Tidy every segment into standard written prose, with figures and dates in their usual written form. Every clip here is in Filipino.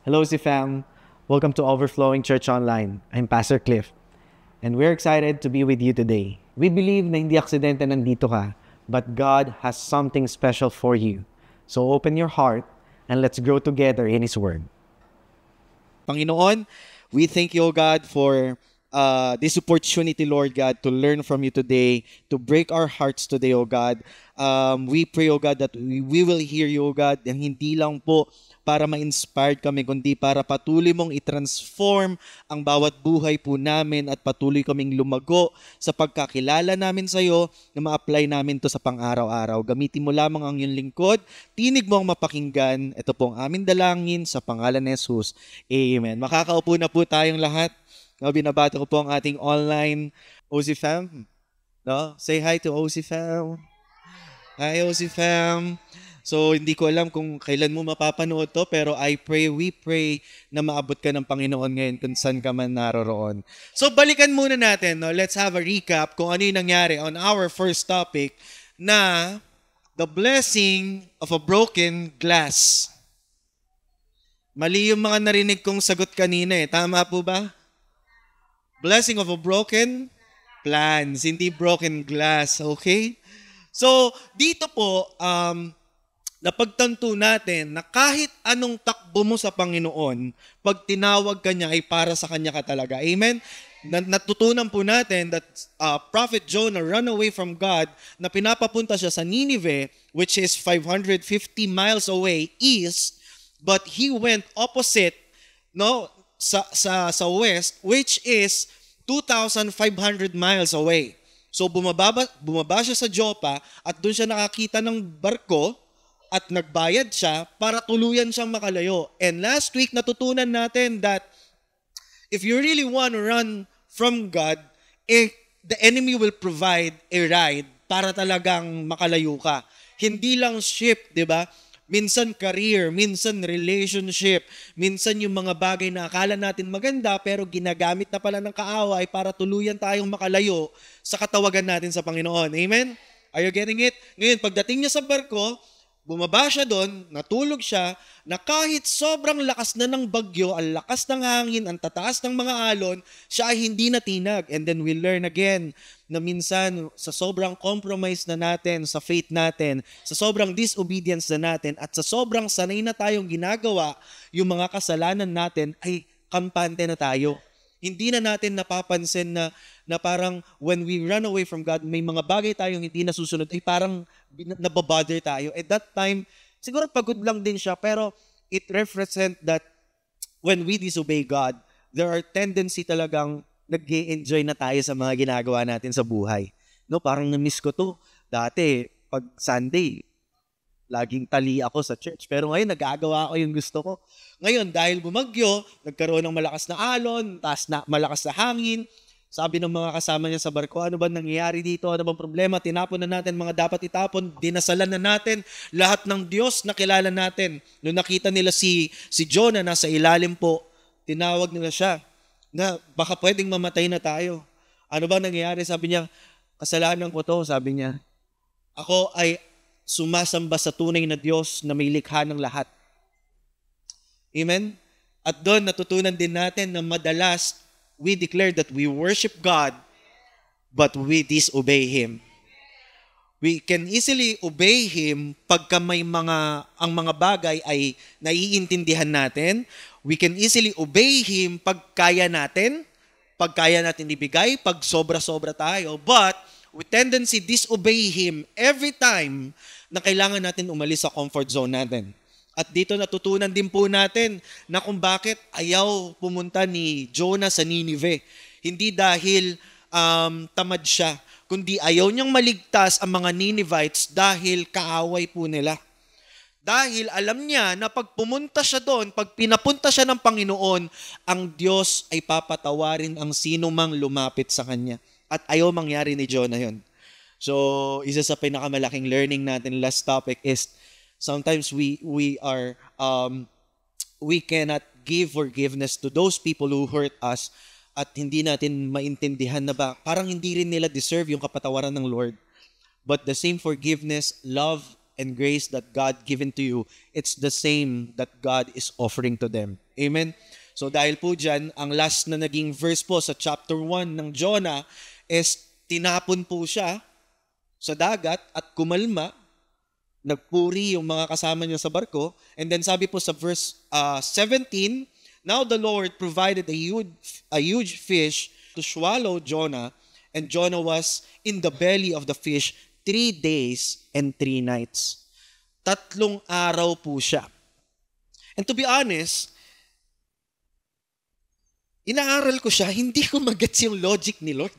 Hello, CFAM. Welcome to Overflowing Church Online. I'm Pastor Cliff, and we're excited to be with you today. We believe na hindi aksidente nandito ka, but God has something special for you. So open your heart and let's grow together in His Word. Panginoon, we thank you, O God, for this opportunity, Lord God, to learn from you today, to break our hearts today, O God. We pray, O God, that we will hear you, O God, and hindi lang po para ma-inspired kami, kundi para patuloy mong i-transform ang bawat buhay po namin at patuloy kaming lumago sa pagkakilala namin sa iyo na ma-apply namin to sa pang-araw-araw. Gamitin mo lamang ang iyong lingkod, tinig mo ang mapakinggan. Ito po ang aming dalangin sa pangalan ni Jesus. Amen. Makakaupo na po tayong lahat. No, binabati ko po ang ating online OC Fam. No? Say hi to OC Fam. Hi OC Fam. So, hindi ko alam kung kailan mo mapapanood to, pero we pray na maabot ka ng Panginoon ngayon kung saan ka man naroroon. So, balikan muna natin, no? Let's have a recap kung ano yung nangyari on our first topic na the blessing of a broken glass. Mali yung mga narinig kong sagot kanina eh. Tama po ba? Blessing of a broken plans, hindi broken glass, okay? So, dito po, napagtanto natin na kahit anong takbo mo sa Panginoon, pag tinawag ka niya ay para sa Kanya ka talaga. Amen? Natutunan po natin that Prophet Jonah ran away from God na pinapapunta siya sa Nineveh, which is 550 miles away east, but he went opposite, no, sa west, which is 2,500 miles away. So bumaba siya sa Joppa at doon siya nakakita ng barko at nagbayad siya para tuluyan siyang makalayo. And last week, natutunan natin that if you really want to run from God, the enemy will provide a ride para talagang makalayo ka. Hindi lang ship, di ba? Minsan career, minsan relationship, minsan yung mga bagay na akala natin maganda pero ginagamit na pala ng kaaway para tuluyan tayong makalayo sa katawagan natin sa Panginoon. Amen? Are you getting it? Ngayon, pagdating niya sa barko, bumaba siya doon, natulog siya, na kahit sobrang lakas na ng bagyo, ang lakas ng hangin, ang tataas ng mga alon, siya ay hindi natinag. And then we learn again na minsan sa sobrang compromise na natin, sa faith natin, sa sobrang disobedience na natin, at sa sobrang sanay na tayong ginagawa, yung mga kasalanan natin ay kampante na tayo. Hindi na natin napapansin na parang when we run away from God, may mga bagay tayong hindi nasusunod, ay parang nababother tayo. At that time, siguro pagod lang din siya, pero it represent that when we disobey God, there are tendency talagang nag-enjoy na tayo sa mga ginagawa natin sa buhay. No, parang na-miss ko to. Dati, pag Sunday, laging tali ako sa church. Pero ngayon, nagagawa ko yung gusto ko. Ngayon, dahil bumagyo, nagkaroon ng malakas na alon, malakas na hangin, sabi ng mga kasama niya sa barko, ano ba nangyayari dito? Ano bang problema? Tinapon na natin mga dapat itapon. Dinasalan na natin lahat ng Diyos na kilala natin. Nung nakita nila si Jonah nasa ilalim po, tinawag nila siya na baka pwedeng mamatay na tayo. Ano ba nangyayari? Sabi niya, kasalanan ko to. Sabi niya, ako ay sumasamba sa tunay na Diyos na may likha ng lahat. Amen? At doon natutunan din natin na madalas we declare that we worship God but we disobey Him. We can easily obey Him pagka ang mga bagay ay naiintindihan natin. We can easily obey Him pag kaya natin ibigay, pag sobra-sobra tayo. But we tendency disobey Him every time na kailangan natin umalis sa comfort zone natin. At dito natutunan din po natin na kung bakit ayaw pumunta ni Jonah sa Nineveh. Hindi dahil tamad siya, kundi ayaw niyang maligtas ang mga Ninevites dahil kaaway po nila. Dahil alam niya na pag pumunta siya doon, pag pinapunta siya ng Panginoon, ang Diyos ay papatawarin ang sino mang lumapit sa Kanya. At ayaw mangyari ni Jonah yun. So, isa sa pinakamalaking learning natin last topic is sometimes we cannot give forgiveness to those people who hurt us at hindi natin maintindihan na parang hindi rin nila deserve yung kapatawaran ng Lord. But the same forgiveness, love, and grace that God given to you, it's the same that God is offering to them. Amen? So dahil po dyan, ang last na naging verse po sa chapter 1 ng Jonah is tinapon po siya sa dagat at kumalma, nagpuri yung mga kasama niya sa barko. And then sabi po sa verse 17, now the Lord provided a huge fish to swallow Jonah, and Jonah was in the belly of the fish 3 days and 3 nights. 3 araw po siya. And to be honest, inaaral ko siya, hindi ko magets yung logic ni Lord.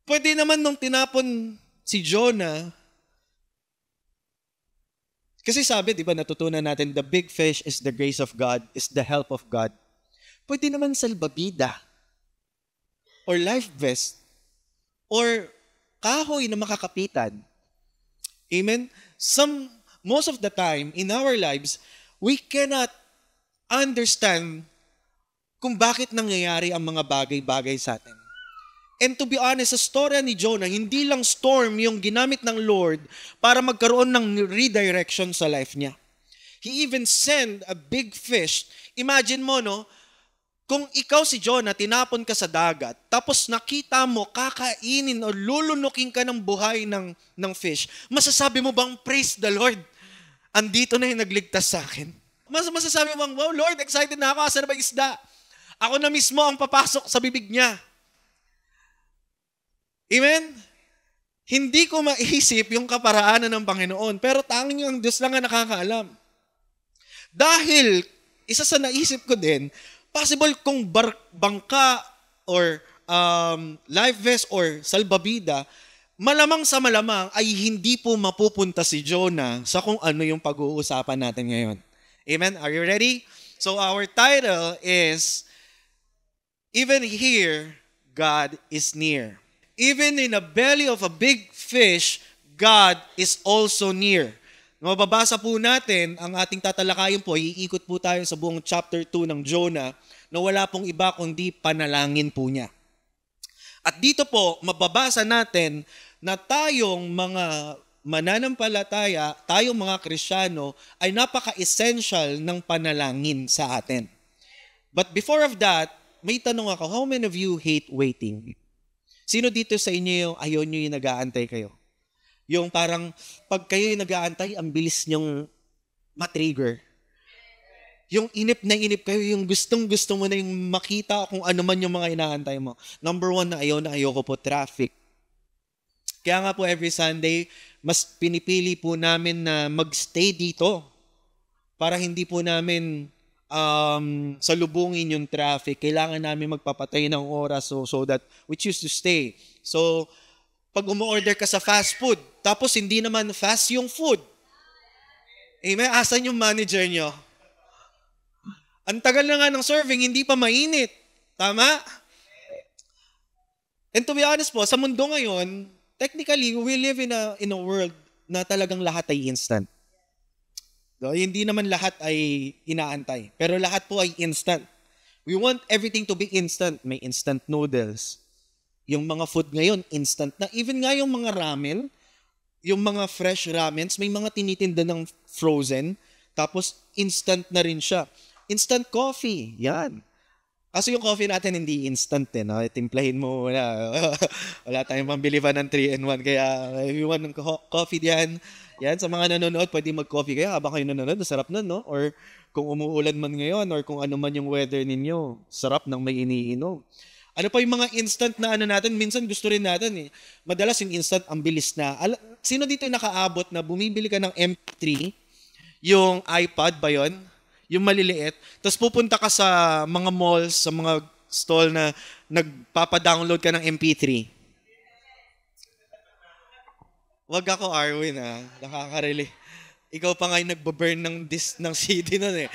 Pwede naman nung tinapon si Jonah, kasi sabi, di ba, natutunan natin, the big fish is the grace of God, is the help of God. Pwede naman salbabida, or life vest, or kahoy na makakapitan. Amen? Most of the time, in our lives, we cannot understand kung bakit nangyayari ang mga bagay-bagay sa atin. And to be honest, sa storya ni Jonah, hindi lang storm yung ginamit ng Lord para magkaroon ng redirection sa life niya. He even sent a big fish. Imagine mo, no? Kung ikaw si Jonah, tinapon ka sa dagat, tapos nakita mo, kakainin o lulunukin ka ng buhay ng fish, masasabi mo bang, praise the Lord, andito na yung nagligtas sa akin? Masasabi mo bang, wow Lord, excited na ako, asan na ba isda? Ako na mismo ang papasok sa bibig niya. Amen? Hindi ko maisip yung kaparaanan ng Panginoon, pero tanging ang Diyos lang ang nakakaalam. Dahil, isa sa naisip ko din, possible kung bangka or life vest or salbabida, malamang sa malamang ay hindi po mapupunta si Jonah sa kung ano yung pag-uusapan natin ngayon. Amen? Are you ready? So our title is, Even Here, God is Near. Even in the belly of a big fish, God is also near. Mababasa po natin, ang ating tatalakayin po, iikot po tayo sa buong chapter 2 ng Jonah, na wala pong iba kundi panalangin po niya. At dito po, mababasa natin na tayong mga mananampalataya, tayong mga Kristiyano, ay napaka-essential ng panalangin sa atin. But before of that, may tanong ako, how many of you hate waiting? Sino dito sa inyo yung ayaw nyo yung nag-aantay kayo? Yung parang, pag kayo yung nag-aantay, ang bilis nyong matrigger. Yung inip kayo, yung gustong-gusto mo na yung makita kung ano man yung mga inaantay mo. Number 1 na ayaw ko po, traffic. Kaya nga po every Sunday, mas pinipili po namin na magstay dito para hindi po namin salubungin yung traffic. Kailangan namin magpapatay ng oras so that we choose to stay. So, pag umu-order ka sa fast food, tapos hindi naman fast yung food. Amen? Asan yung manager nyo? Ang tagal na nga ng serving, hindi pa mainit. Tama? And to be honest po, sa mundo ngayon, technically, we live in a world na talagang lahat ay instant. So, hindi naman lahat ay inaantay. Pero lahat po ay instant. We want everything to be instant. May instant noodles. Yung mga food ngayon, instant na. Even nga yung mga ramen, yung mga fresh ramens, may mga tinitinda ng frozen, tapos instant na rin siya. Instant coffee, yan. Kaso yung coffee natin hindi instant no? Timplahin mo, wala tayong pambili pa ng 3-in-1. Kaya if you want ng coffee diyan, yan, sa mga nanonood, pwede mag-coffee kayo habang kayo nanonood, masarap nun, no? Or kung umuulan man ngayon, or kung ano man yung weather ninyo, sarap ng may iniinom. Ano pa yung mga instant na ano natin, minsan gusto rin natin Madalas yung instant, ang bilis na. Sino dito yung nakaabot na bumibili ka ng MP3, yung iPad ba yun? Yung maliliit, tapos pupunta ka sa mga malls, sa mga stall na nagpapa-download ka ng MP3. Wag ako, Arwin, Nakakarili. Ikaw pa nga yung nagbaburn ng CD nun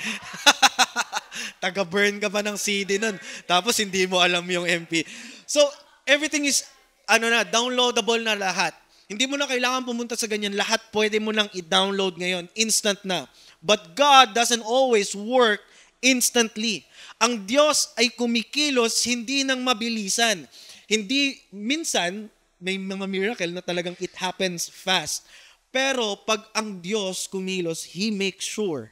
Taga-burn ka pa ng CD nun. Tapos hindi mo alam yung MP. So, everything is, downloadable na lahat. Hindi mo na kailangan pumunta sa ganyan. Lahat pwede mo nang i-download ngayon. Instant na. But God doesn't always work instantly. Ang Diyos ay kumikilos hindi nang mabilisan. Hindi, minsan, may mga miracle na talagang it happens fast. Pero pag ang Diyos kumilos, He makes sure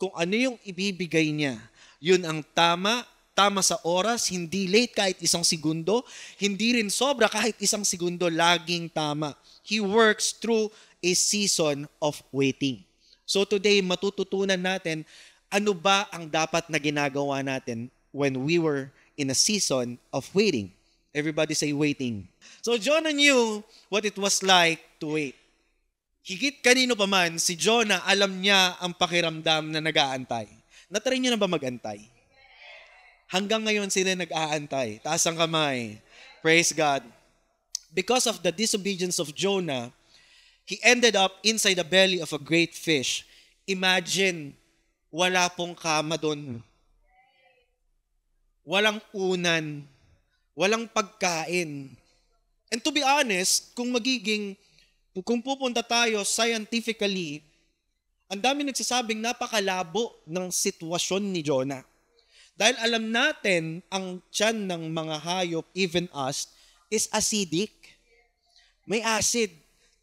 kung ano yung ibibigay niya. Yun ang tama, tama sa oras, hindi late kahit isang segundo, hindi rin sobra kahit isang segundo, laging tama. He works through a season of waiting. So today, matututunan natin ano ba ang dapat na ginagawa natin when we were in a season of waiting. Everybody say waiting. So Jonah knew what it was like to wait. Higit kanino pa man, si Jonah alam niya ang pakiramdam na nag-aantay. Natry niyo na ba mag-antay? Hanggang ngayon sila nag-aantay. Taas ang kamay. Praise God. Because of the disobedience of Jonah, he ended up inside the belly of a great fish. Imagine, wala pong kama doon. Walang unan. Walang pagkain. And to be honest, kung pupunta tayo scientifically, ang dami nagsasabing napakalabo ng sitwasyon ni Jonah. Dahil alam natin, ang tiyan ng mga hayop, even us, is acidic. May acid.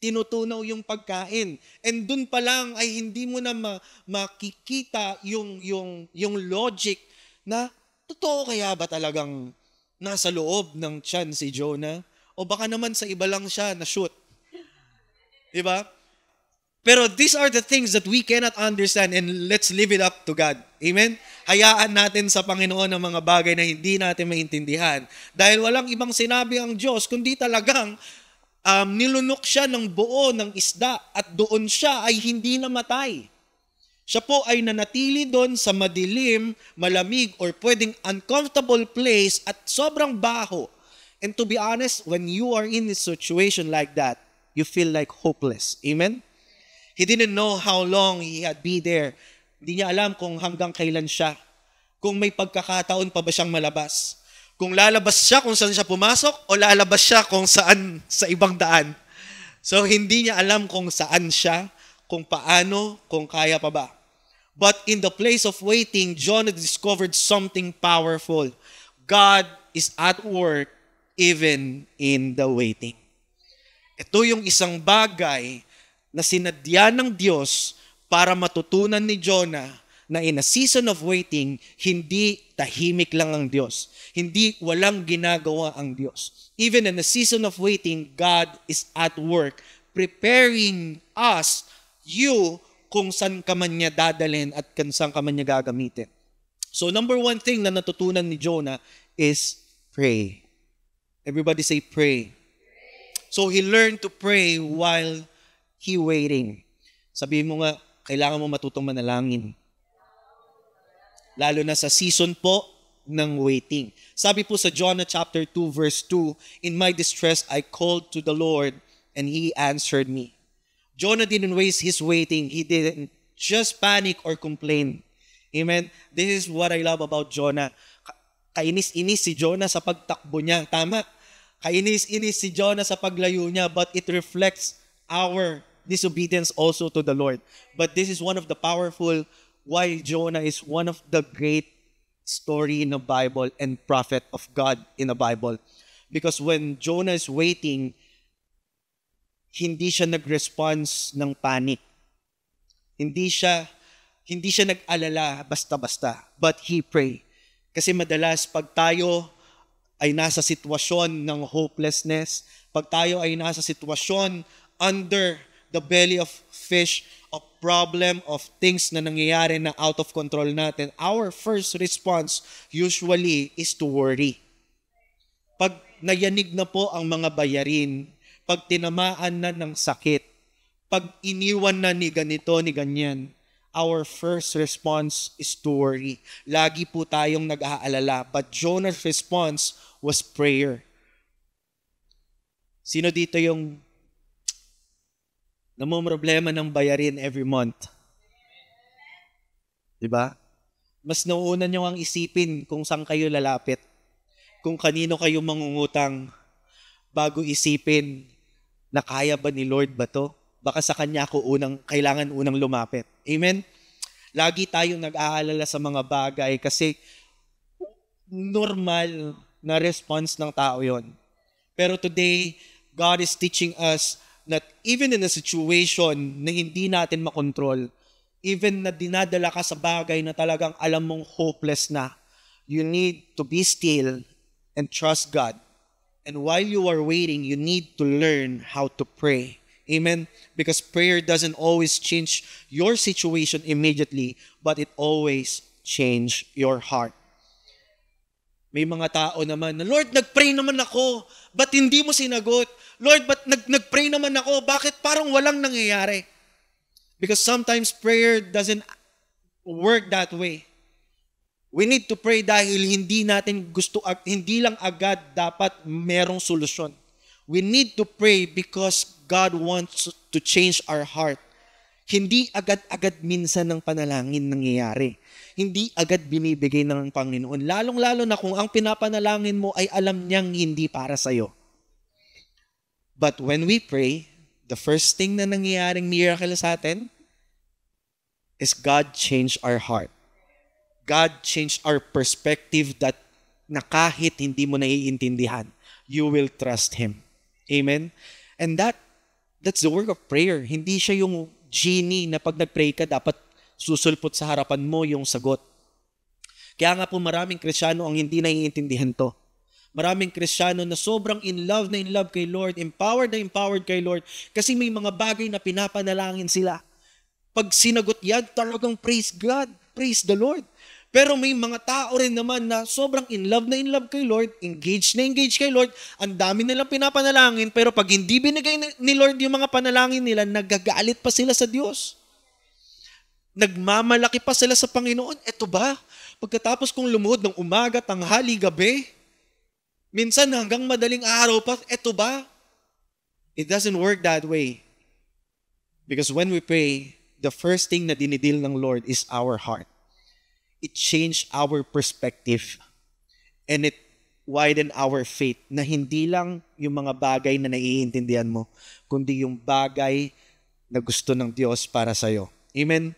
Tinutunaw yung pagkain. And dun pa lang ay hindi mo na makikita yung logic na totoo kaya ba talagang nasa loob ng tiyan si Jonah? O baka naman sa iba lang siya na-shoot. Diba? Pero these are the things that we cannot understand and let's leave it up to God. Amen? Hayaan natin sa Panginoon ang mga bagay na hindi natin maintindihan. Dahil walang ibang sinabi ang Diyos, kundi talagang nilunok siya ng buo ng isda at doon siya ay hindi namatay. Siya po ay nanatili doon sa madilim, malamig, or pwedeng uncomfortable place at sobrang baho. And to be honest, when you are in a situation like that, you feel like hopeless. Amen? He didn't know how long he had been there. Hindi niya alam kung hanggang kailan siya. Kung may pagkakataon pa ba siyang malabas. Kung lalabas siya kung saan siya pumasok o lalabas siya kung saan sa ibang daan. So hindi niya alam kung saan siya, kung paano, kung kaya pa ba. But in the place of waiting, Jonah discovered something powerful. God is at work even in the waiting. Ito yung isang bagay na sinadya ng Diyos para matutunan ni Jonah na in a season of waiting, hindi tahimik lang ang Diyos. Hindi walang ginagawa ang Diyos. Even in a season of waiting, God is at work preparing us, you, kung saan ka man niya dadalhin at kung saan ka man niya gagamitin. So number one thing na natutunan ni Jonah is pray. Everybody say pray. So he learned to pray while he waiting. Sabihin mo nga, kailangan mo matutong manalangin. Lalo na sa season po ng waiting. Sabi po sa Jonah chapter 2 verse 2, "In my distress I called to the Lord and He answered me." Jonah didn't waste his waiting. He didn't just panic or complain. Amen? This is what I love about Jonah. Kainis-inis si Jonah sa pagtakbo niya. Tama? Kainis-inis si Jonah sa paglayo niya, but it reflects our disobedience also to the Lord. But this is one of the powerful why Jonah is one of the great story in the Bible and prophet of God in the Bible. Because when Jonah is waiting, hindi siya nag-response ng panic. Hindi siya nag-alala basta-basta, but he pray. Kasi madalas pag tayo ay nasa sitwasyon ng hopelessness, pag tayo ay nasa sitwasyon under the belly of fish, of problem, of things na nangyayari na out of control natin, our first response usually is to worry. Pag nayanig na po ang mga bayarin, pag tinamaan na ng sakit, pag iniwan na ni ganito, ni ganyan, our first response is to worry. Lagi po tayong nag-aalala. But Jonah's response was prayer. Sino dito yung namumroblema ng bayarin every month? Diba? Mas nauuna nyo ang isipin kung saan kayo lalapit. Kung kanino kayo mangungutang bago isipin na kaya ba ni Lord ba to? Baka sa Kanya ako kailangan unang lumapit. Amen? Lagi tayong nag-aalala sa mga bagay kasi normal na response ng tao yon. Pero today, God is teaching us that even in a situation na hindi natin makontrol, even na dinadala ka sa bagay na talagang alam mong hopeless na, you need to be still and trust God. And while you are waiting, you need to learn how to pray. Amen? Because prayer doesn't always change your situation immediately, but it always change your heart. May mga tao naman na, Lord, nag-pray naman ako, ba't hindi mo sinagot? Lord, ba't nag-pray naman ako, bakit parang walang nangyayari? Because sometimes prayer doesn't work that way. We need to pray dahil hindi natin gusto, hindi lang agad dapat merong solusyon. We need to pray because God wants to change our heart. Hindi agad-agad minsan ng panalangin nangyayari. Hindi agad binibigay ng Panginoon. Lalong-lalo na kung ang pinapanalangin mo ay alam niyang hindi para sa'yo. But when we pray, the first thing na nangyayaring miracle sa atin is God changed our heart. God changed our perspective that na kahit hindi mo naiintindihan, you will trust Him. Amen? And that's the work of prayer. Hindi siya yung genie na pag nag-pray ka, dapat susulpot sa harapan mo yung sagot. Kaya nga po maraming Kristiyano ang hindi naiintindihan to. Maraming Kristiyano na sobrang in love kay Lord, empowered kay Lord, kasi may mga bagay na pinapanalangin sila. Pag sinagot yan, talagang praise God, praise the Lord. Pero may mga tao rin naman na sobrang in love kay Lord, engaged kay Lord, ang dami nilang pinapanalangin, pero pag hindi binigay ni Lord yung mga panalangin nila, nagagalit pa sila sa Diyos. Nagmamalaki pa sila sa Panginoon. Eto ba? Pagkatapos kong lumuhod ng umaga, tanghali, gabi, minsan hanggang madaling araw pa, eto ba? It doesn't work that way. Because when we pray, the first thing na dinidil ng Lord is our heart. It changed our perspective and it widened our faith na hindi lang yung mga bagay na naiintindihan mo, kundi yung bagay na gusto ng Diyos para sa'yo. Amen?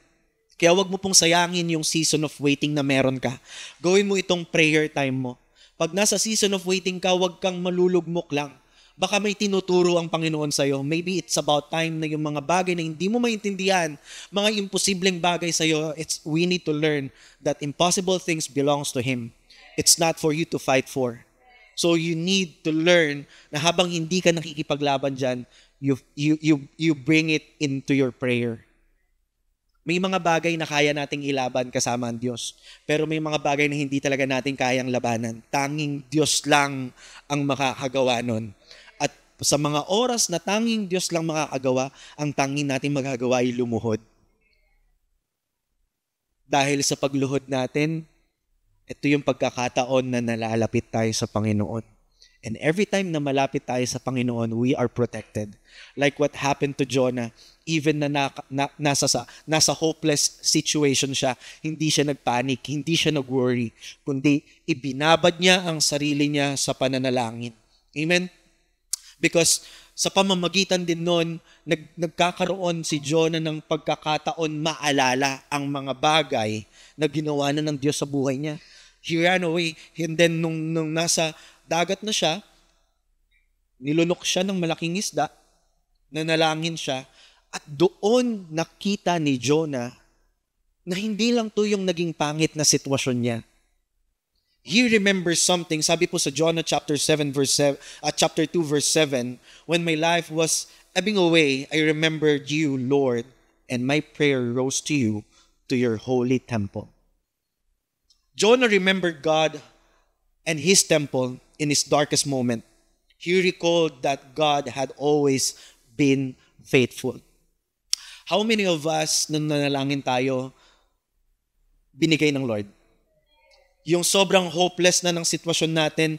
Kaya wag mo pong sayangin yung season of waiting na meron ka. Gawin mo itong prayer time mo. Pag nasa season of waiting ka, wag kang malulugmok lang. Baka may tinuturo ang Panginoon sa'yo. Maybe it's about time na yung mga bagay na hindi mo maintindihan, mga imposibleng bagay sa'yo, we need to learn that impossible things belongs to Him. It's not for you to fight for. So you need to learn na habang hindi ka nakikipaglaban dyan, you bring it into your prayer. May mga bagay na kaya nating ilaban kasama ang Diyos. Pero may mga bagay na hindi talaga natin kayang labanan. Tanging Diyos lang ang makakagawa nun. At sa mga oras na tanging Diyos lang makakagawa, ang tanging natin magagawa ay lumuhod. Dahil sa pagluhod natin, ito yung pagkakataon na nalalapit tayo sa Panginoon. And every time na malapit tayo sa Panginoon, we are protected. Like what happened to Jonah, even na nasa hopeless situation siya, hindi siya nagpanic, hindi siya nag-worry, kundi ibinabad niya ang sarili niya sa pananalangin. Amen? Because sa pamamagitan din nun, nagkakaroon si Jonah ng pagkakataon maalala ang mga bagay na ginawa na ng Diyos sa buhay niya. He ran away, and then nung nasa dagat na siya, nilunok siya ng malaking isda, nanalangin siya, at doon nakita ni Jonah na hindi lang to yung naging pangit na sitwasyon niya. He remembers something. Sabi po sa Jonah chapter 2 verse 7, when my life was ebbing away, I remembered you, Lord, and my prayer rose to you, to your holy temple. Jonah remembered God and His temple in his darkest moment. He recalled that God had always been faithful. How many of us, nung nanalangin tayo, binigay ng Lord? Yung sobrang hopeless na ng sitwasyon natin,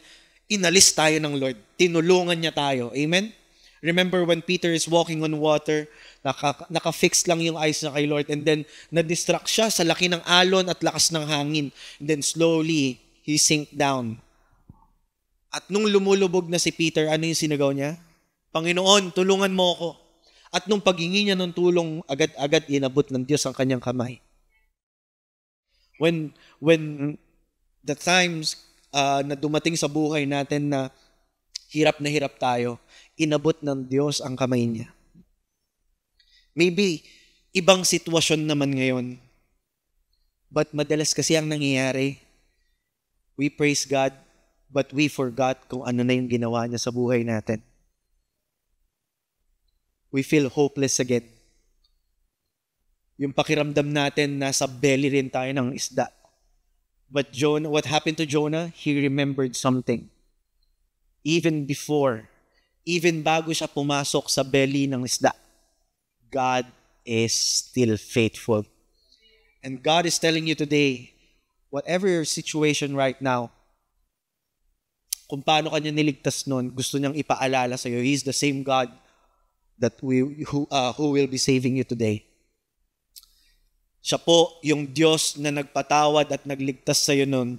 inalis tayo ng Lord. Tinulungan niya tayo. Amen? Remember when Peter is walking on water, naka-fix lang yung eyes niya kay Lord, and then na-distract siya sa laki ng alon at lakas ng hangin. And then slowly, he sank down. At nung lumulubog na si Peter, ano yung sinagaw niya? Panginoon, tulungan mo ako. At nung paghingi niya ng tulong, agad-agad inabot ng Diyos ang kanyang kamay. When the times na dumating sa buhay natin na hirap tayo, inabot ng Diyos ang kamay niya. Maybe, ibang sitwasyon naman ngayon. But madalas kasi ang nangyayari, we praise God, but we forgot kung ano na yung ginawa niya sa buhay natin. We feel hopeless again. Yung pakiramdam natin, nasa belly rin tayo ng isda. But Jonah, what happened to Jonah? He remembered something. Even bago siya pumasok sa belly ng isda, God is still faithful. And God is telling you today, whatever your situation right now, kung paano kanya niligtas nun, gusto niyang ipaalala sa iyo, He's the same God that who will be saving you today. Siya po yung Diyos na nagpatawad at nagligtas sa iyo nun.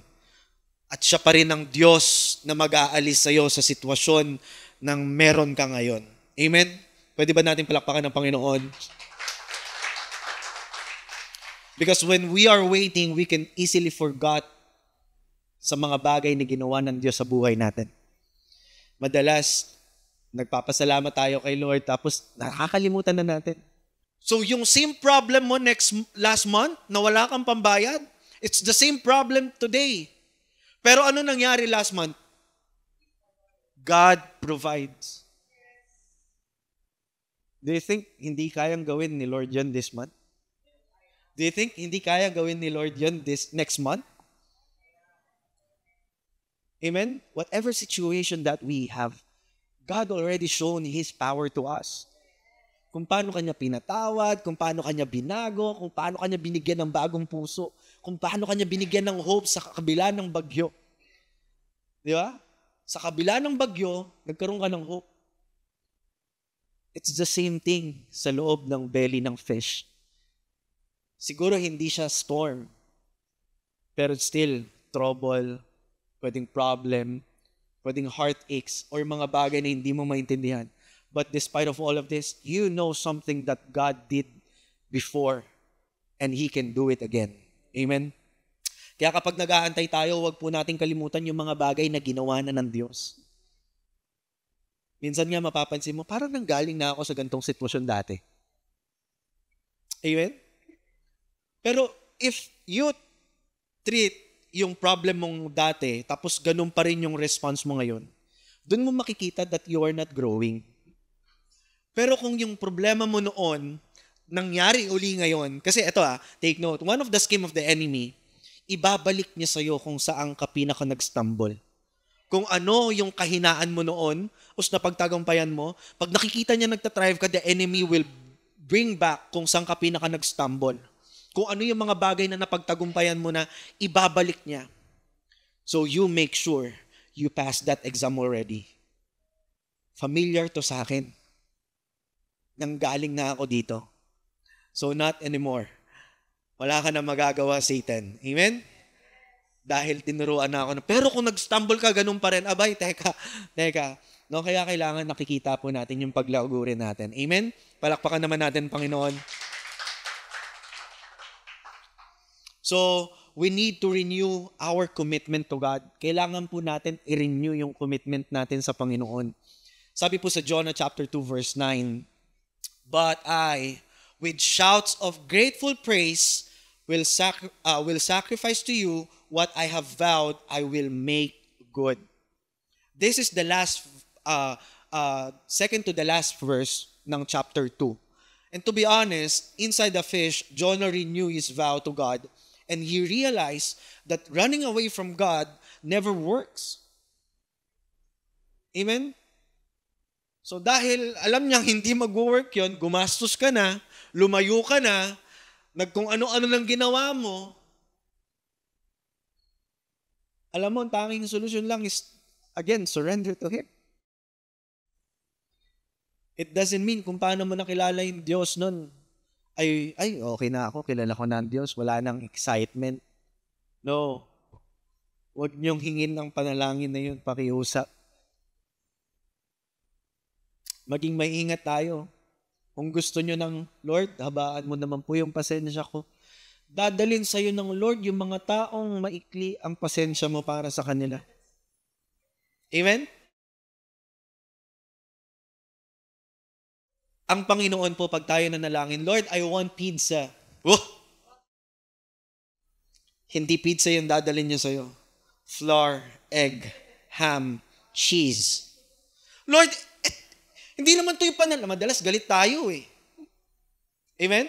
At siya pa rin ang Diyos na mag-aalis sa iyo sa sitwasyon ng meron ka ngayon. Amen? Pwede ba natin palakpakan ng Panginoon? Because when we are waiting, we can easily forget sa mga bagay na ginawa ng Diyos sa buhay natin. Madalas, nagpapasalamat tayo kay Lord tapos nakakalimutan na natin. So yung same problem mo last month na wala kang pambayad, it's the same problem today. Pero ano nangyari last month? God provides. Do you think hindi kayang gawin ni Lord yan this month? Do you think hindi kaya gawin ni Lord yun this next month? Amen? Whatever situation that we have, God already shown His power to us. Kung paano kanya pinatawad, kung paano kanya binago, kung paano kanya binigyan ng bagong puso, kung paano kanya binigyan ng hope sa kabila ng bagyo. Di ba? Sa kabila ng bagyo, nagkaroon ka ng hope. It's the same thing sa loob ng belly ng fish. Siguro hindi siya storm, pero still, trouble, pwedeng problem, pwedeng heartaches, or mga bagay na hindi mo maintindihan. But despite of all of this, you know something that God did before, and He can do it again. Amen? Kaya kapag nag-aantay tayo, huwag po natin kalimutan yung mga bagay na ginawa na ng Diyos. Minsan nga mapapansin mo, parang nanggaling na ako sa gantong sitwasyon dati. Amen? Pero if you treat yung problem mong dati, tapos ganun pa rin yung response mo ngayon, dun mo makikita that you are not growing. Pero kung yung problema mo noon, nangyari uli ngayon, kasi ito take note, one of the scheme of the enemy, ibabalik niya sa'yo kung saan ka pinaka nag-stumble. Kung ano yung kahinaan mo noon, os napagtagumpayan mo, pag nakikita niya nagtatrive ka, the enemy will bring back kung saan ka pinaka nag-stumble. Kung ano yung mga bagay na napagtagumpayan mo na ibabalik niya. So you make sure you pass that exam already. Familiar to sa akin. Nanggaling na ako dito. So not anymore. Wala ka na magagawa, Satan. Amen? Dahil tinuruan na ako. Pero kung nag-stumble ka, ganun pa rin. Abay, teka. No, kaya kailangan nakikita po natin yung paglagurin natin. Amen? Palakpakan naman natin, Panginoon. So, we need to renew our commitment to God. Kailangan po natin i-renew yung commitment natin sa Panginoon. Sabi po sa Jonah chapter 2 verse 9, "But I, with shouts of grateful praise, will sacrifice to you what I have vowed I will make good." This is the last, second to the last verse ng chapter 2. And to be honest, inside the fish, Jonah renewed his vow to God. And he realized that running away from God never works. Amen? So dahil alam niyang hindi mag-work yun, gumastos ka na, lumayo ka na, kung ano-ano nang ginawa mo, alam mo, ang tanging solusyon lang is, again, surrender to Him. It doesn't mean kung paano mo nakilala yung Diyos nun, ay, okay na ako, kilala ko na ang Diyos, wala nang excitement. No. Huwag niyong hingin ng panalangin na yun, pakiusap. Maging maingat tayo. Kung gusto niyo ng Lord, habaan mo naman po yung pasensya ko. Dadalhin sa'yo ng Lord yung mga taong maikli ang pasensya mo para sa kanila. Amen? Ang Panginoon po, pag tayo nanalangin, Lord, I want pizza. Oh! Hindi pizza yung dadalhin niya sa'yo. Flour, egg, ham, cheese. Lord, hindi naman ito yung panalangin. Madalas galit tayo eh. Amen?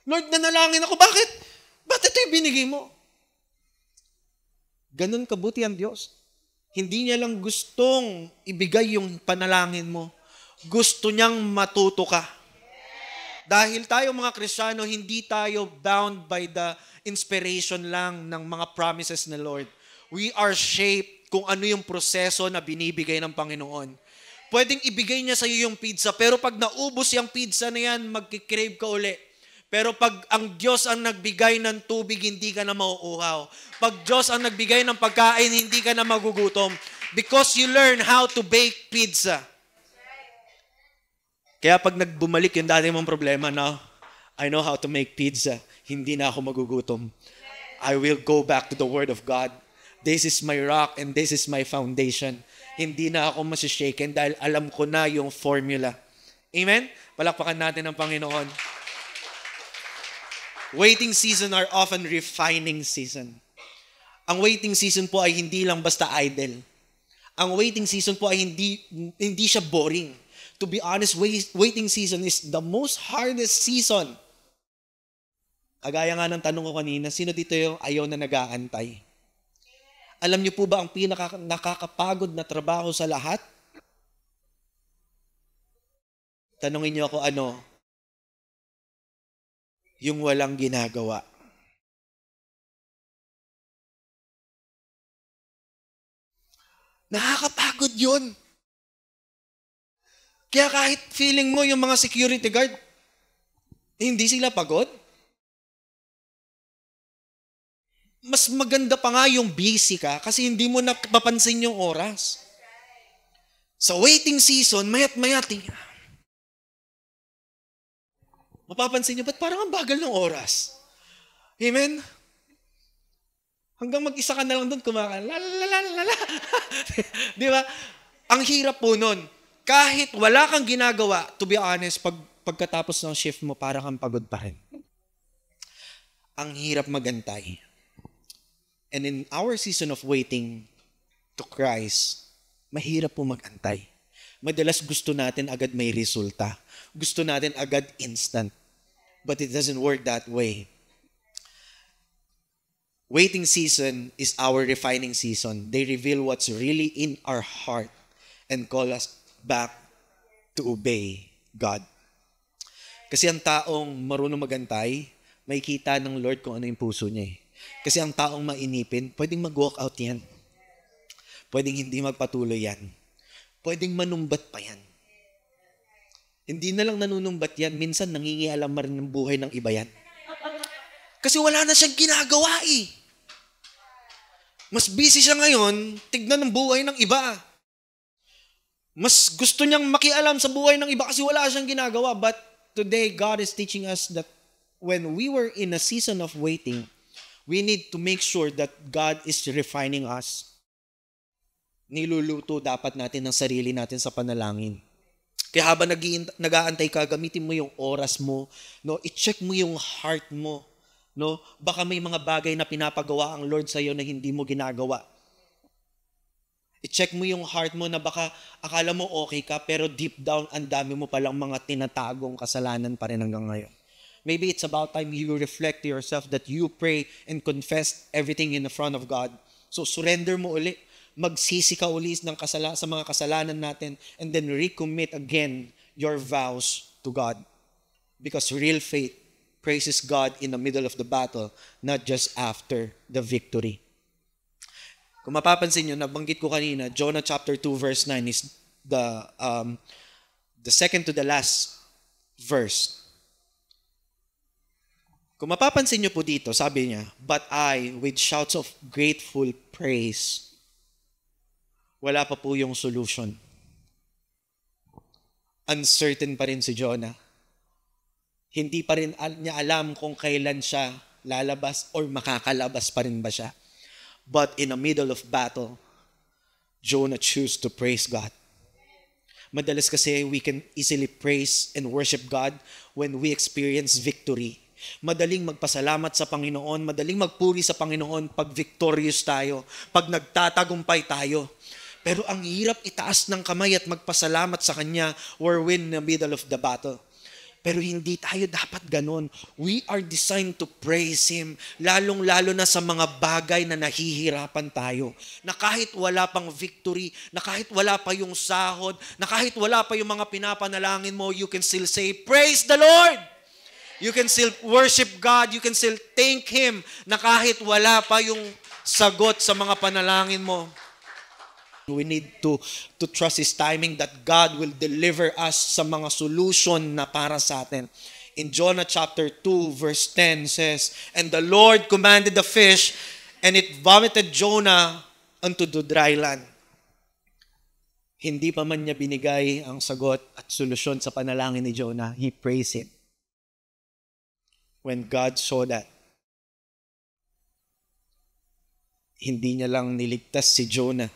Lord, nanalangin ako. Bakit? Ba't ito yung binigay mo? Ganun kabuti ang Diyos. Hindi niya lang gustong ibigay yung panalangin mo. Gusto niyang matuto ka. Dahil tayo mga Kristiyano, hindi tayo bound by the inspiration lang ng mga promises ng Lord. We are shaped kung ano yung proseso na binibigay ng Panginoon. Pwedeng ibigay niya sa iyo yung pizza, pero pag naubos yung pizza na yan, magkikrave ka uli. Pero pag ang Diyos ang nagbigay ng tubig, hindi ka na mauuhaw. Pag Diyos ang nagbigay ng pagkain, hindi ka na magugutom. Because you learn how to bake pizza. Kaya pag nagbumalik yung dati mong problema, now, I know how to make pizza. Hindi na ako magugutom. I will go back to the Word of God. This is my rock and this is my foundation. Hindi na ako masishaken dahil alam ko na yung formula. Amen? Palakpakan natin ang Panginoon. Waiting season are often refining season. Ang waiting season po ay hindi lang basta idle. Ang waiting season po ay hindi siya boring. To be honest, waiting season is the most hardest season. Agaya nga ng tanong ko kanina, sino dito yung ayaw na nag-aantay? Alam niyo po ba ang nakakapagod na trabaho sa lahat? Tanungin niyo ako ano? Yung walang ginagawa. Nakakapagod yun. Kaya kahit feeling mo yung mga security guard, hindi sila pagod. Mas maganda pa nga yung busy ka kasi hindi mo napapansin yung oras. Sa waiting season, mayat-mayat, mapapansin niyo, ba't parang ang bagal ng oras? Amen? Hanggang mag-isa ka na lang doon, kumakain. Lalalala. Di ba? Ang hirap po nun. Kahit wala kang ginagawa, to be honest, pagkatapos ng shift mo, parang kang pagod pa rin. Ang hirap magantay. And in our season of waiting to Christ, mahirap po magantay. Madalas gusto natin agad may resulta. Gusto natin agad instant. But it doesn't work that way. Waiting season is our refining season. They reveal what's really in our heart and call us back to obey God. Kasi ang taong marunong magantay, may kita ng Lord kung ano yung puso niya eh. Kasi ang taong mainipin, pwedeng mag-walk out yan. Pwedeng hindi magpatuloy yan. Pwedeng manumbat pa yan. Hindi na lang nanunumbat yan, minsan nangingialam rin ng buhay ng iba yan. Kasi wala na siyang ginagawa eh. Mas busy siya ngayon, tignan ng buhay ng iba. Mas gusto niyang makialam sa buhay ng iba kasi wala siyang ginagawa. But today, God is teaching us that when we were in a season of waiting, we need to make sure that God is refining us. Niluluto dapat natin ang sarili natin sa panalangin. Kaya habang nag-aantay ka, gamitin mo yung oras mo, no? I-check mo yung heart mo, no? Baka may mga bagay na pinapagawa ang Lord sa iyo na hindi mo ginagawa. I-check mo yung heart mo na baka akala mo okay ka, pero deep down, ang dami mo palang mga tinatagong kasalanan pa rin hanggang ngayon. Maybe it's about time you reflect to yourself that you pray and confess everything in the front of God. So surrender mo uli. Magsisi ka uli sa mga kasalanan natin and then recommit again your vows to God. Because real faith praises God in the middle of the battle, not just after the victory. Kung mapapansin nyo, nabanggit ko kanina, Jonah chapter 2 verse 9 is the second to the last verse. Kung mapapansin nyo po dito, sabi niya, but I, with shouts of grateful praise, wala pa po yung solution. Uncertain pa rin si Jonah. Hindi pa rin niya alam kung kailan siya lalabas or makakalabas pa rin ba siya. But in the middle of battle, Jonah chose to praise God. Madalas kasi we can easily praise and worship God when we experience victory. Madaling magpasalamat sa Panginoon, madaling magpuri sa Panginoon pag victorious tayo, pag nagtatagumpay tayo. Pero ang hirap itaas ng kamay at magpasalamat sa Kanya or when in the middle of the battle. Pero hindi tayo dapat ganon. We are designed to praise Him, lalong-lalo na sa mga bagay na nahihirapan tayo. Na kahit wala pang victory, na kahit wala pa yung sahod, na kahit wala pa yung mga pinapanalangin mo, you can still say, "Praise the Lord!" You can still worship God, you can still thank Him, na kahit wala pa yung sagot sa mga panalangin mo. We need to trust His timing that God will deliver us sa mga solution na para sa atin. In Jonah chapter 2 verse 10 says, "And the Lord commanded the fish, and it vomited Jonah unto the dry land." Hindi pa man niya binigay ang sagot at solusyon sa panalangin ni Jonah, he praised Him. When God saw that, hindi niya lang niligtas si Jonah,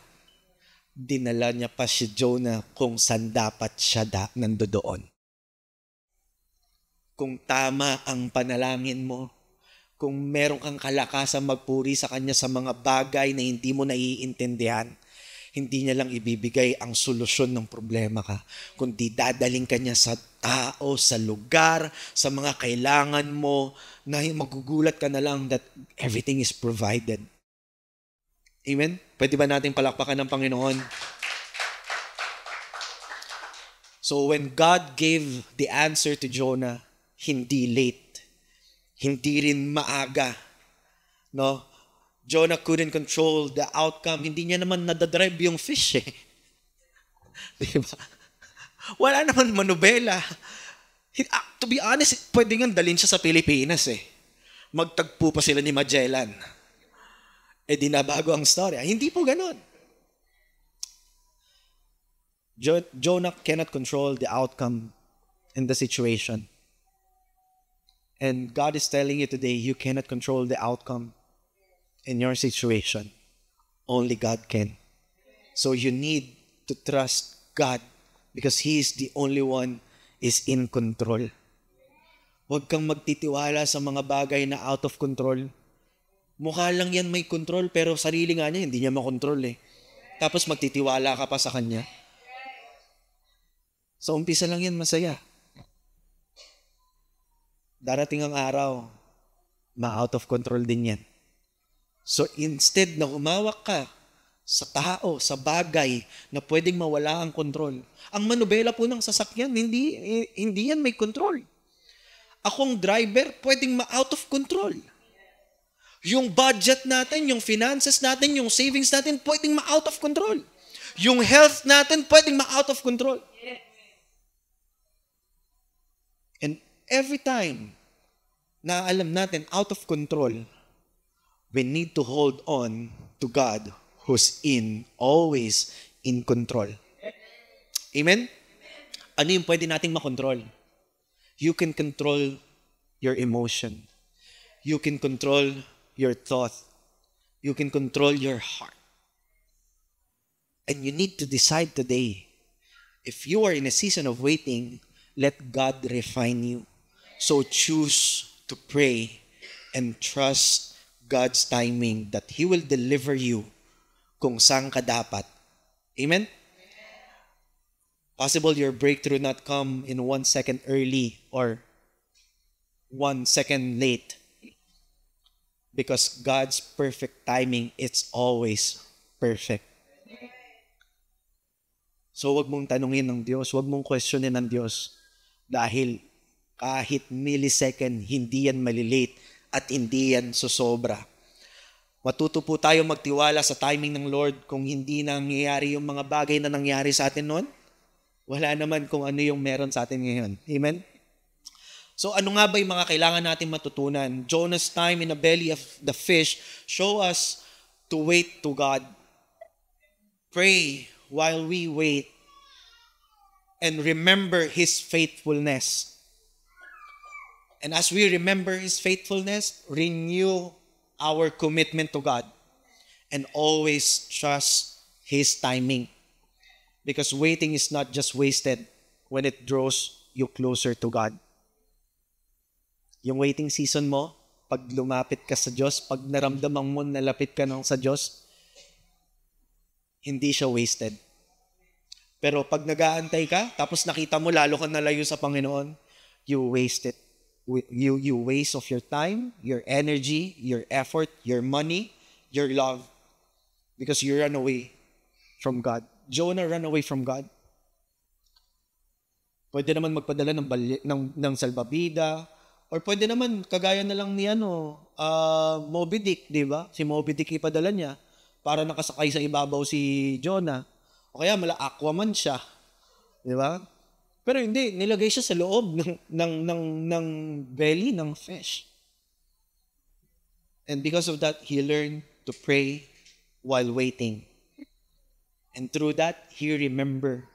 dinala niya pa si Jonah kung saan dapat siya nandoon. Kung tama ang panalangin mo, kung meron kang kalakasan magpuri sa Kanya sa mga bagay na hindi mo naiintindihan, hindi niya lang ibibigay ang solusyon ng problema ka, kundi dadaling ka niya sa tao, sa lugar, sa mga kailangan mo, na magugulat ka na lang that everything is provided. Amen? Pwede ba nating palakpakan ng Panginoon? So when God gave the answer to Jonah, hindi late. Hindi rin maaga. No? Jonah couldn't control the outcome. Hindi niya naman nadadrive yung fish eh. Diba? Wala naman manubela. To be honest, pwede nga dalhin siya sa Pilipinas eh. Magtagpo pa sila ni Magellan. Di nabago ang storya. Hindi po ganun. Jonah cannot control the outcome in the situation. And God is telling you today, you cannot control the outcome in your situation. Only God can. So you need to trust God because He is the only one is in control. Huwag kang magtitiwala sa mga bagay na out of control. Mukha lang yan may control, pero sarili nga niya, hindi niya makontrol eh. Tapos magtitiwala ka pa sa Kanya. So umpisa lang yan masaya. Darating ang araw, ma-out of control din yan. So instead na humawak ka sa tao, sa bagay na pwedeng mawala ang control. Ang manubela po ng sasakyan, hindi yan may control. Akong driver, pwedeng ma-out of control. Yung budget natin, yung finances natin, yung savings natin, pwedeng ma-out of control. Yung health natin, pwedeng ma-out of control. And every time na alam natin out of control, we need to hold on to God who's always in control. Amen? Ano yung pwede nating makontrol? You can control your emotion. You can control your thought. You can control your heart. And you need to decide today, if you are in a season of waiting, let God refine you. So choose to pray and trust God's timing that He will deliver you kung saan ka dapat. Amen? Possible your breakthrough not come in 1 second early or 1 second late. Because God's perfect timing, it's always perfect. So wag mong tanungin ng Diyos, wag mong questionin ng Diyos. Dahil kahit millisecond, hindi yan malilate at hindi yan susobra. Matuto po tayo magtiwala sa timing ng Lord kung hindi nangyayari yung mga bagay na nangyari sa atin noon. Wala naman kung ano yung meron sa atin ngayon. Amen? So ano nga ba yung mga kailangan natin matutunan? Jonah's time in the belly of the fish show us to wait to God. Pray while we wait and remember His faithfulness. And as we remember His faithfulness, renew our commitment to God and always trust His timing. Because waiting is not just wasted when it draws you closer to God. Yung waiting season mo, pag lumapit ka sa Diyos, pag naramdaman mo na lapit ka sa Diyos, hindi siya wasted. Pero pag nag-aantay ka, tapos nakita mo lalo ka nalayo sa Panginoon, you waste it. You waste of your time, your energy, your effort, your money, your love. Because you run away from God. Jonah ran away from God. Pwede naman magpadala ng salbabida, or pwede naman kagaya na lang ni Moby Dick, di ba? Si Moby Dick ipadala niya para nakasakay sa ibabaw si Jonah. O kaya Aquaman siya, di ba? Pero hindi, nilagay siya sa loob ng belly ng fish. And because of that, he learned to pray while waiting. And through that, he remembered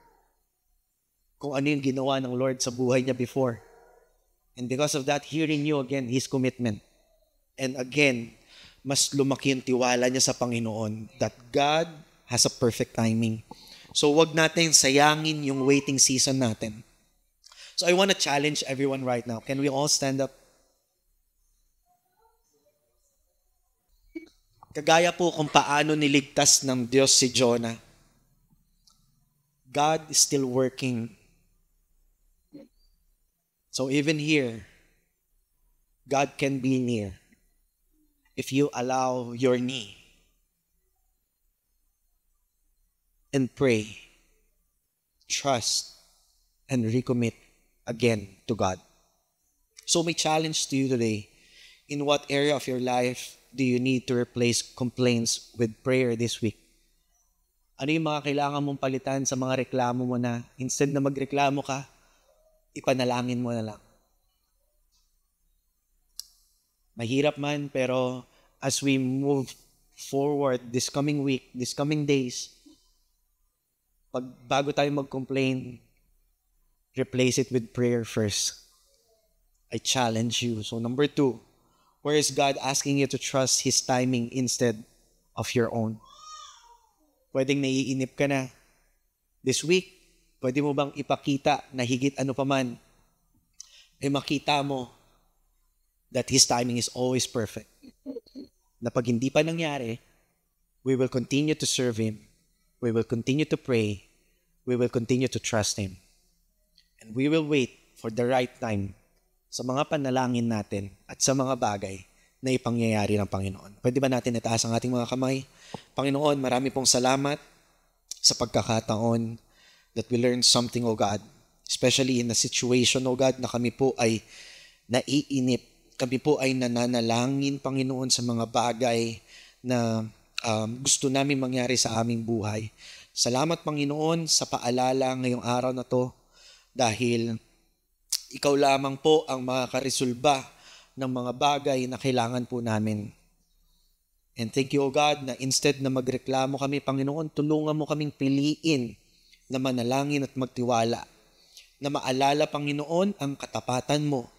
kung ano yung ginawa ng Lord sa buhay niya before. And because of that, he renewed again his commitment. And again, mas lumaki yung tiwala niya sa Panginoon that God has a perfect timing. So wag natin sayangin yung waiting season natin. So I want to challenge everyone right now. Can we all stand up? Kagaya po kung paano niligtas ng Diyos si Jonah. God is still working. So even here, God can be near if you allow your knee and pray, trust, and recommit again to God. So my challenge to you today, in what area of your life do you need to replace complaints with prayer this week? Ano yung mga kailangan mong palitan sa mga reklamo mo na instead na magreklamo ka, ipanalangin mo na lang. Mahirap man, pero as we move forward this coming week, this coming days, bago tayo mag-complain, replace it with prayer first. I challenge you. So number 2, where is God asking you to trust His timing instead of your own? Pwedeng naiinip ka na. This week, pwede mo bang ipakita na higit ano pa man, ay makita mo that His timing is always perfect. Na pag hindi pa nangyari, we will continue to serve Him. We will continue to pray. We will continue to trust Him. And we will wait for the right time sa mga panalangin natin at sa mga bagay na ipangyayari ng Panginoon. Pwede ba natin itaas ang ating mga kamay? Panginoon, marami pong salamat sa pagkakataon that we learn something, O God. Especially in the situation, O God, na kami po ay naiinip. Kami po ay nananalangin, Panginoon, sa mga bagay na gusto namin mangyari sa aming buhay. Salamat, Panginoon, sa paalala ngayong araw na to dahil Ikaw lamang po ang makakaresolba ng mga bagay na kailangan po namin. And thank you, O God, na instead na magreklamo kami, Panginoon, tulungan mo kaming piliin na manalangin at magtiwala. Na maalala, Panginoon, ang katapatan mo.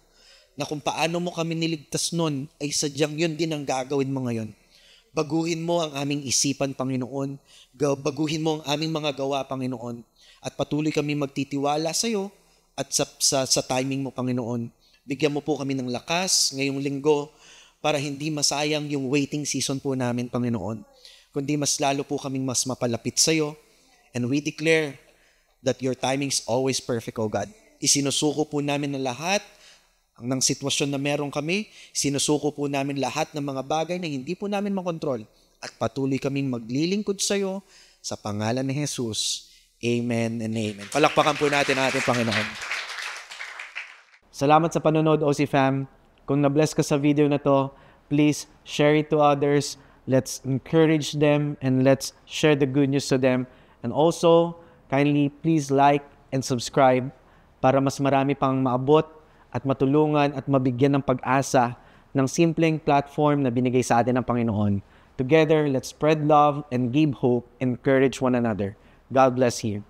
Na kung paano mo kami niligtas nun, ay sadyang yun din ang gagawin mo ngayon. Baguhin mo ang aming isipan, Panginoon. Baguhin mo ang aming mga gawa, Panginoon. At patuloy kami magtitiwala sa iyo at sa timing mo, Panginoon. Bigyan mo po kami ng lakas ngayong linggo para hindi masayang yung waiting season po namin, Panginoon. Kundi mas lalo po kaming mas mapalapit sa iyo. And we declare that your timing is always perfect, O God. Isinusuko po namin na lahat ng sitwasyon na meron kami. Sinusuko po namin lahat ng mga bagay na hindi po namin makontrol. At patuloy kaming maglilingkod sa iyo sa pangalan ni Jesus. Amen and amen. Palakpakan po natin ang ating Panginoon. Salamat sa panonood, OC Fam. Kung na-bless ka sa video na to, please share it to others. Let's encourage them and let's share the good news to them. And also, kindly please like and subscribe para mas marami pang maabot at matulungan at mabigyan ng pag-asa ng simpleng platform na binigay sa atin ng Panginoon. Together, let's spread love and give hope and encourage one another. God bless you.